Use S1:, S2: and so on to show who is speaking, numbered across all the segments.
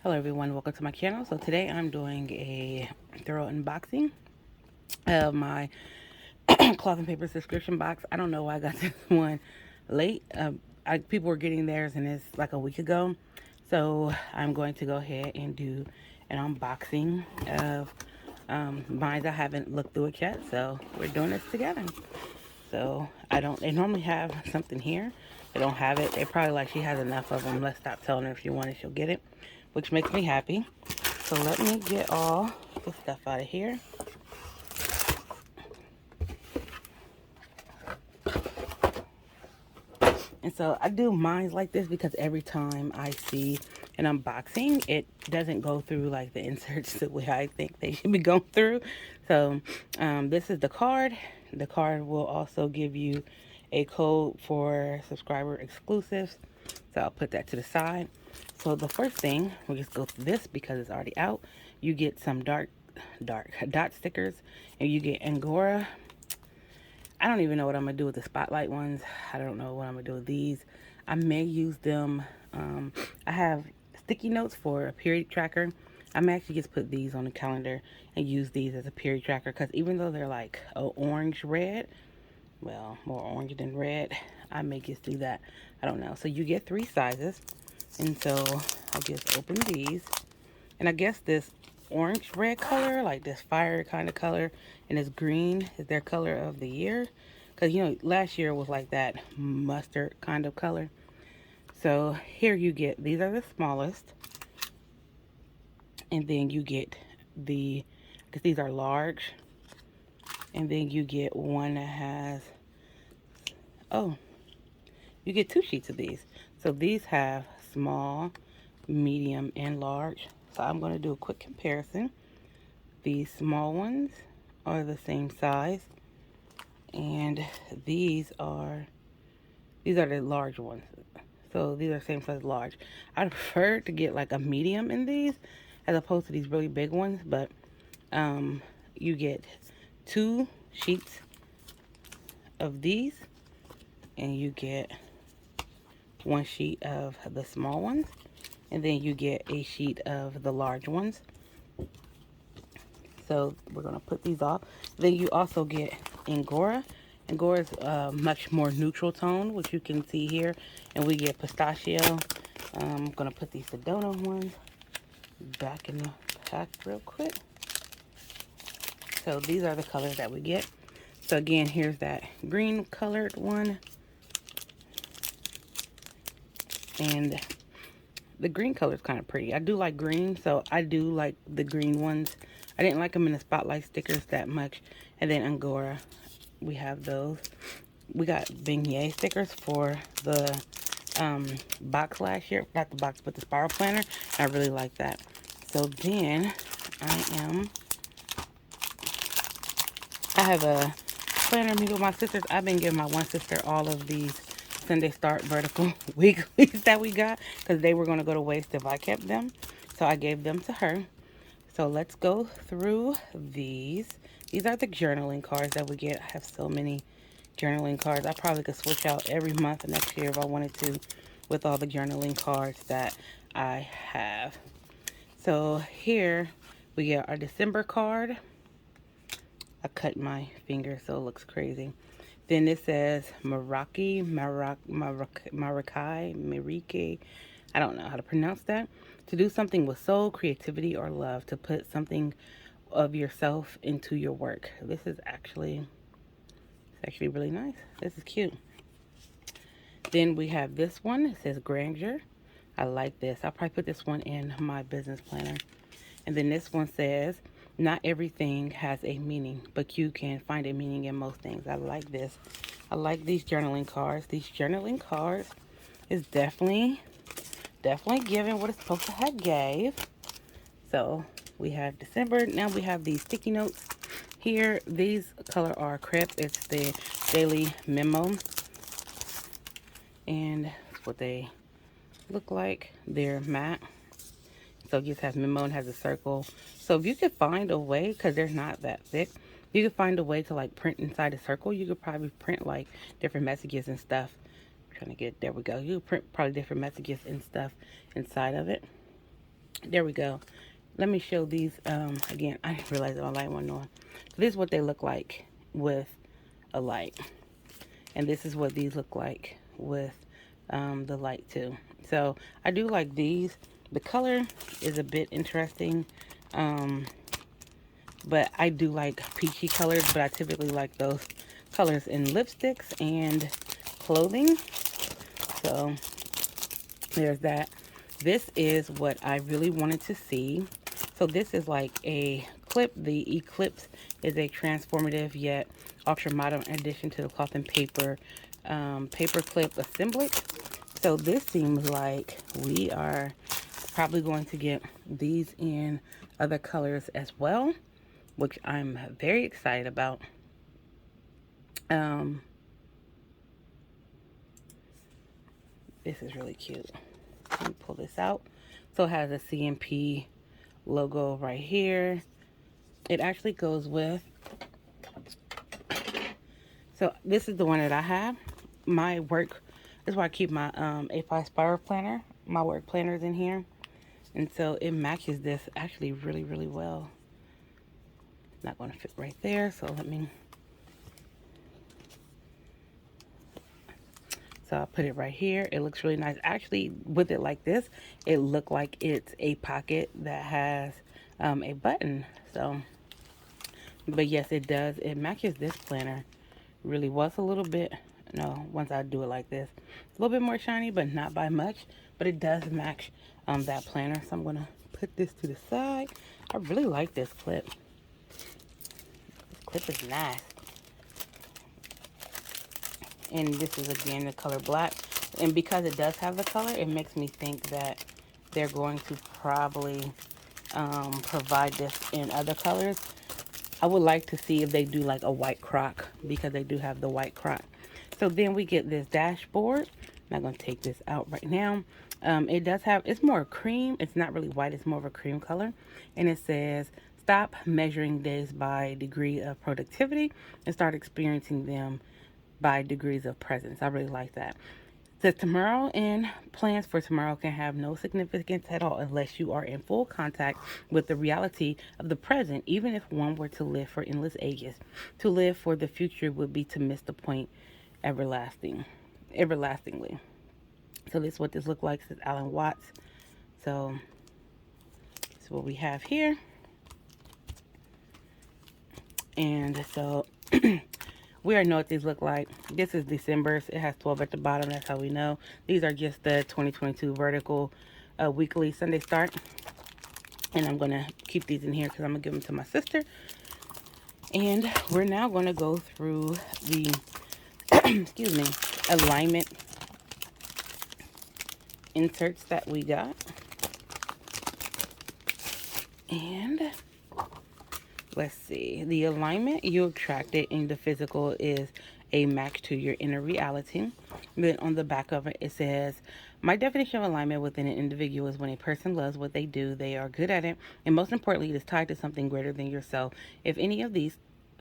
S1: Hello everyone, welcome to my channel. So today I'm doing a thorough unboxing of my cloth and paper subscription box. I don't know why I got this one late. People were getting theirs and it's like a week ago. So I'm going to go ahead and do an unboxing of mine. I haven't looked through it yet, so we're doing this together. So they normally have something here. They don't have it. They probably like she has enough of them. Let's stop telling her if you want it, she'll get it, which makes me happy. So let me get all the stuff out of here. And so I do mines like this because every time I see an unboxing, it doesn't go through like the inserts the way I think they should be going through. So this is the card. The card will also give you a code for subscriber exclusives. So I'll put that to the side. So the first thing, we'll just go through this because it's already out. You get some dark dot stickers, and you get Angora. I don't even know what I'm going to do with the spotlight ones. I don't know what I'm going to do with these. I may use them. I have sticky notes for a period tracker. I may actually just put these on the calendar and use these as a period tracker because even though they're like orange red, well, more orange than red, I may just do that. I don't know. So you get 3 sizes. And so I'll just open these. And I guess this orange red color, like this fire kind of color, and this green is their color of the year. Because, you know, last year was like that mustard kind of color. So here you get, these are the smallest. And then you get because these are large. And then you get one that has, oh, you get 2 sheets of these. So these have small, medium, and large. So I'm going to do a quick comparison. These small ones are the same size, and these are the large ones. So these are the same size large. I'd prefer to get like a medium in these as opposed to these really big ones, but you get 2 sheets of these, and you get 1 sheet of the small ones, and then you get a sheet of the large ones. So we're going to put these off. Then you also get Angora. Angora is much more neutral tone, which you can see here. And we get pistachio. I'm going to put these Sedona ones back in the pack real quick. So these are the colors that we get. So again, here's that green colored one. And the green color is kind of pretty. I do like green, so I do like the green ones. I didn't like them in the spotlight stickers that much. And then Angora, we have those. We got beignet stickers for the box last year. Not the box, but the spiral planner. I really like that. So then I have a planner meet with my sisters. I've been giving my one sister all of these Sunday Start vertical weeklies that we got because they were going to go to waste if I kept them. So I gave them to her. So let's go through these. These are the journaling cards that we get. I have so many journaling cards. I probably could switch out every month next year if I wanted to with all the journaling cards that I have. So here we get our December card. I cut my finger so it looks crazy. Then it says Maraki. I don't know how to pronounce that. To do something with soul, creativity, or love. To put something of yourself into your work. This is actually really nice. This is cute. Then we have this one. It says Grandeur. I like this. I'll probably put this one in my business planner. And then this one says, not everything has a meaning, but you can find a meaning in most things. I like this. I like these journaling cards. These journaling cards is definitely giving what it's supposed to have gave. So we have December. Now we have these sticky notes here. These color are crepe. It's the Daily Memo. And that's what they look like. They're matte. So it just has memo and has a circle. So if you could find a way, because they're not that thick, you could find a way to like print inside a circle. You could probably print like different messages and stuff. I'm trying to get, there we go. You could print probably different messages and stuff inside of it. There we go. Let me show these again. I didn't realize that my light wasn't on. So this is what they look like with a light. And this is what these look like with the light too. So I do like these. The color is a bit interesting. Um, but I do like peachy colors, but I typically like those colors in lipsticks and clothing. So there's that. This is what I really wanted to see. So this is like a clip. The Eclipse is a transformative yet ultra modern addition to the cloth and paper paper clip assemblage. So this seems like we are probably going to get these in other colors as well, which I'm very excited about. Um, this is really cute. Let me pull this out. So it has a CMP logo right here. It actually goes with, so this is the one that I have. My work, this is where I keep my A5 spiral planner. My work planner is in here. And so it matches this actually really, really well. Not going to fit right there, so let me, so I'll put it right here. It looks really nice. Actually, with it like this, it looked like it's a pocket that has a button. So, but yes, it does. It matches this planner really well. It's a little bit, no, once I do it like this, it's a little bit more shiny, but not by much. But it does match that planner. So I'm going to put this to the side. I really like this clip. This clip is nice. And this is again the color black. And because it does have the color, it makes me think that they're going to probably provide this in other colors. I would like to see if they do like a white croc, because they do have the white croc. So then we get this dashboard. I'm not going to take this out right now. It does have, it's more cream. It's not really white. It's more of a cream color. And it says, stop measuring days by degree of productivity and start experiencing them by degrees of presence. I really like that. Says tomorrow and plans for tomorrow can have no significance at all unless you are in full contact with the reality of the present, even if one were to live for endless ages. To live for the future would be to miss the point everlastingly. So this is what this looks like. This is Alan Watts. So this is what we have here. And so we already know what these look like. This is December's. It has 12 at the bottom. That's how we know. These are just the 2022 vertical weekly Sunday start. And I'm going to keep these in here because I'm going to give them to my sister. And we're now going to go through the, excuse me, alignment inserts that we got. And let's see. The alignment you attracted in the physical is a match to your inner reality. Then on the back of it, it says, my definition of alignment within an individual is when a person loves what they do, they are good at it, and most importantly, it is tied to something greater than yourself. If any of these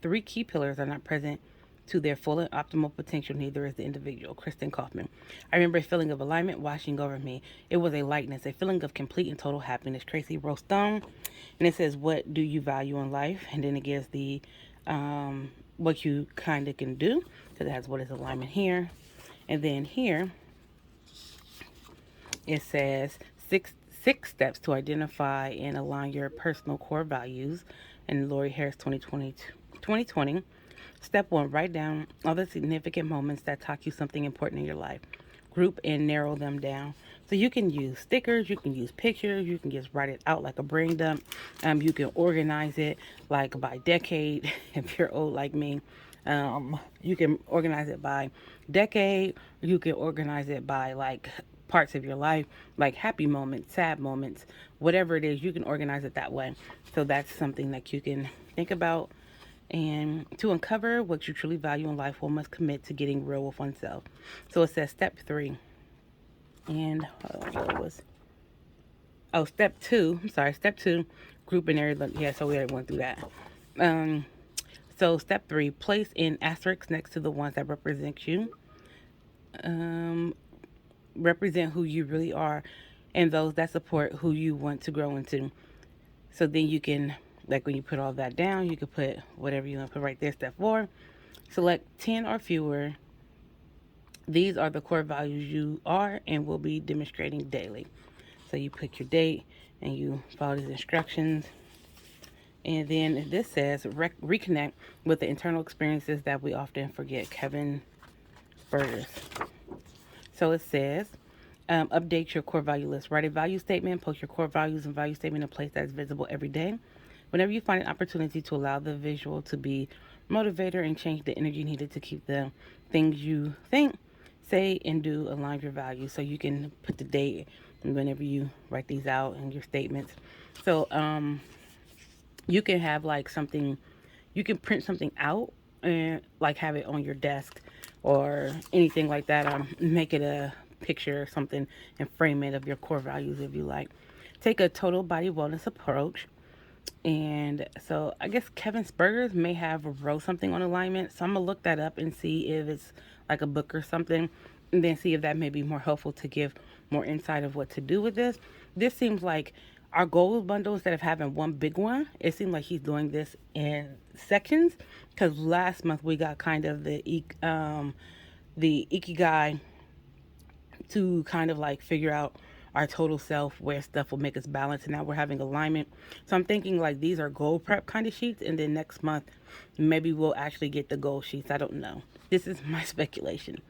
S1: three key pillars are not present to their full and optimal potential, neither is the individual. Kristen Kaufman. I remember a feeling of alignment washing over me. It was a lightness, a feeling of complete and total happiness. Tracy Rose Stone. And it says, what do you value in life? And then it gives the what you kind of can do, because it has what is alignment here. And then here it says six steps to identify and align your personal core values. And Lori Harris 2020. Step 1, write down all the significant moments that taught you something important in your life. Group and narrow them down. So you can use stickers, you can use pictures, you can just write it out like a brain dump. You can organize it like by decade, if you're old like me. You can organize it by decade. You can organize it by like parts of your life, like happy moments, sad moments, whatever it is, you can organize it that way. So that's something that you can think about. And to uncover what you truly value in life, one must commit to getting real with oneself. So it says step 3. And what was? Oh, step 2. I'm sorry, step 2. Group and area. Yeah, so we already went through that. So step 3. Place an asterisk next to the ones that represent you. Represent who you really are and those that support who you want to grow into. So then you can, like when you put all that down, you can put whatever you want to put right there. Step 4, select 10 or fewer. These are the core values you are and will be demonstrating daily. So you pick your date and you follow these instructions. And then this says reconnect with the internal experiences that we often forget. Kevin Burgers. So it says update your core value list. Write a value statement. Post your core values and value statement in a place that is visible every day. Whenever you find an opportunity to allow the visual to be motivator and change the energy needed to keep the things you think, say, and do align with your values. So you can put the date whenever you write these out in your statements. So you can have like something, you can print something out and like have it on your desk or anything like that. Make it a picture or something and frame it of your core values if you like. Take a total body wellness approach. And so I guess Kevin's Burgers may have wrote something on alignment. So I'm gonna look that up and see if it's like a book or something, and then see if that may be more helpful to give more insight of what to do with this. This seems like our goals bundle, instead of having one big one, it seemed like he's doing this in sections. Because last month we got kind of the ikigai to kind of like figure out our total self, where stuff will make us balance, and now we're having alignment. So I'm thinking like these are goal prep kind of sheets, and then next month maybe we'll actually get the goal sheets. I don't know. This is my speculation.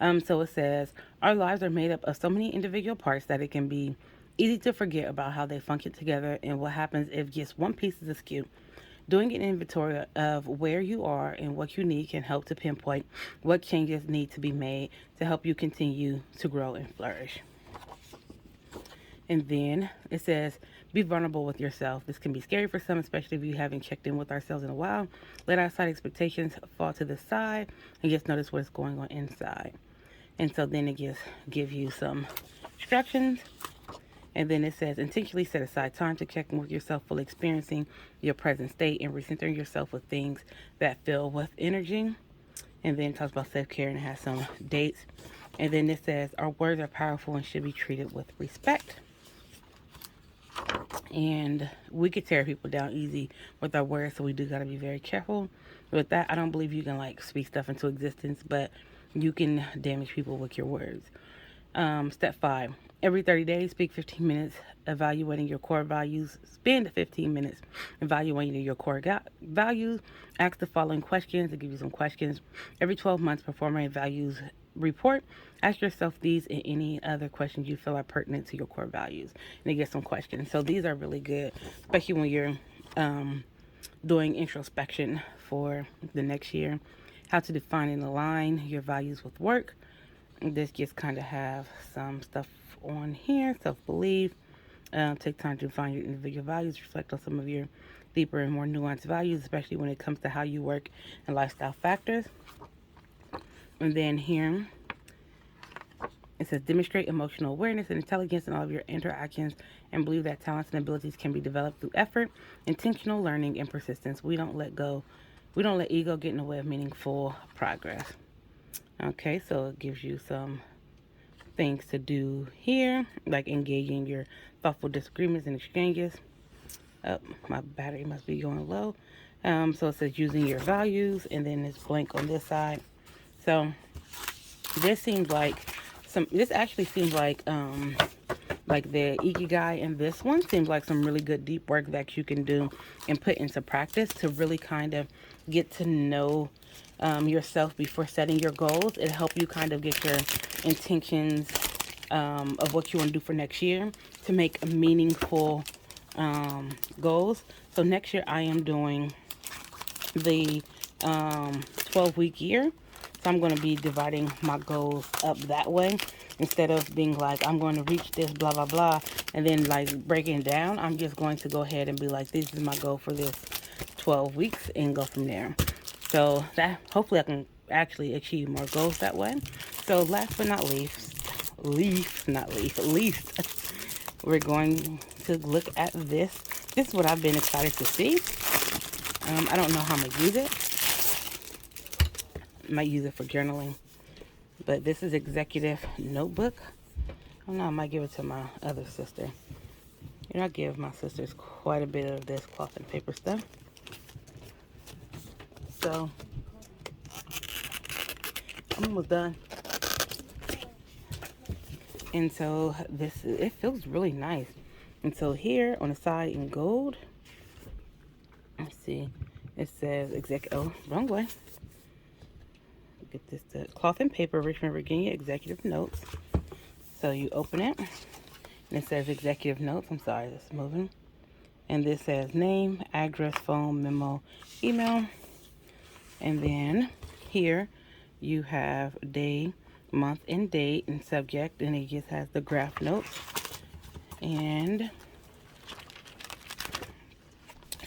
S1: So it says our lives are made up of so many individual parts that it can be easy to forget about how they function together and what happens if just one piece is askew. Doing an inventory of where you are and what you need can help to pinpoint what changes need to be made to help you continue to grow and flourish. And then it says, be vulnerable with yourself. This can be scary for some, especially if you haven't checked in with ourselves in a while. Let outside expectations fall to the side and just notice what's going on inside. And so then it just gives you some instructions. And then it says, intentionally set aside time to check in with yourself, fully experiencing your present state and recentering yourself with things that fill with energy. And then it talks about self-care and it has some dates. And then it says, our words are powerful and should be treated with respect. And we could tear people down easy with our words, so we do got to be very careful with that. I don't believe you can like speak stuff into existence, but you can damage people with your words. Step 5, every 30 days, speak 15 minutes evaluating your core values. Spend 15 minutes evaluating your core values. Ask the following questions. To give you some questions. Every 12 months, perform a values report. Ask yourself these and any other questions you feel are pertinent to your core values. And you get some questions. So these are really good, especially when you're doing introspection for the next year. How to define and align your values with work. This just kind of have some stuff on here. Self-belief. Take time to define your individual values. Reflect on some of your deeper and more nuanced values, especially when it comes to how you work and lifestyle factors. And then here it says, demonstrate emotional awareness and intelligence in all of your interactions and believe that talents and abilities can be developed through effort, intentional learning, and persistence. We don't let ego get in the way of meaningful progress. Okay, so it gives you some things to do here, like engaging your thoughtful disagreements and exchanges. Oh, my battery must be going low. So it says using your values, and then it's blank on this side. So this seems like this actually seems like the Ikigai, and this one seems like some really good deep work that you can do and put into practice to really kind of get to know yourself before setting your goals. It'll help you kind of get your intentions of what you want to do for next year to make meaningful goals. So next year I am doing the 12-week year. So I'm going to be dividing my goals up that way. Instead of being like, I'm going to reach this, blah, blah, blah, and then like breaking it down, I'm just going to go ahead and be like, this is my goal for this 12 weeks and go from there. So that hopefully I can actually achieve more goals that way. So last but not least, we're going to look at this. This is what I've been excited to see. I don't know how I'm going to use it. I might use it for journaling. But this is Executive Notebook. don't know, I might give it to my other sister. You know, I give my sisters quite a bit of this cloth and paper stuff. So, I'm almost done. And so, it feels really nice. And so here on the side in gold, let's see, it says oh, wrong way. Get this, the cloth and paper, Richmond, Virginia, executive notes. So you open it, and it says executive notes. I'm sorry, this is moving. And this says name, address, phone, memo, email. And then here you have day, month, and date, and subject. And it just has the graph notes. And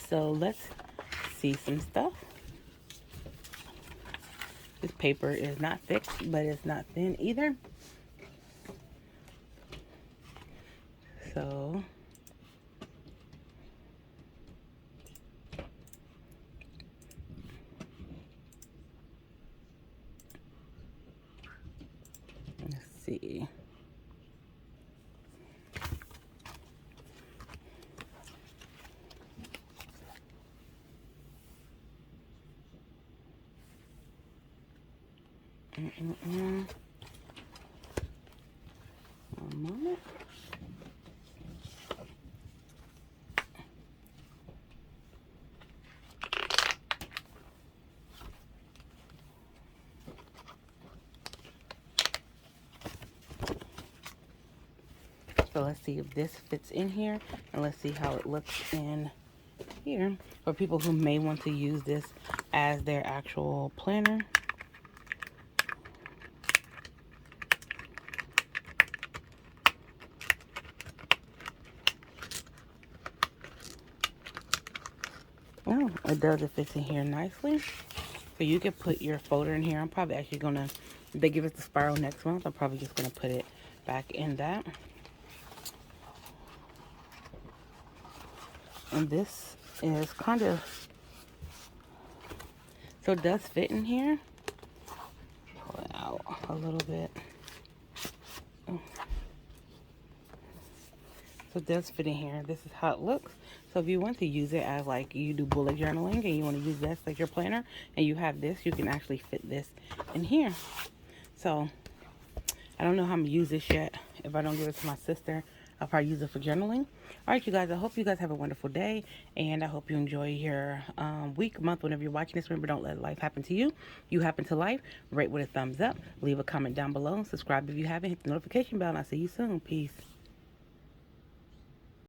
S1: so let's see some stuff. This paper is not thick, but it's not thin either. So let's see. One moment. So let's see if this fits in here, and let's see how it looks in here for people who may want to use this as their actual planner. Oh, it does. It fits in here nicely. So you can put your folder in here. I'm probably actually gonna, if they give us the spiral next month, I'm probably just gonna put it back in that. And this is kind of, so it does fit in here. Pull it out a little bit. So it does fit in here. This is how it looks. So if you want to use it as like you do bullet journaling and you want to use this like your planner and you have this, you can actually fit this in here. So I don't know how I'm gonna use this yet. If I don't give it to my sister, I'll probably use it for journaling. All right, you guys, I hope you guys have a wonderful day, and I hope you enjoy your week, month, whenever you're watching this. Remember, don't let life happen to you. You happen to life. Rate with a thumbs up. Leave a comment down below. Subscribe if you haven't. Hit the notification bell, and I'll see you soon. Peace.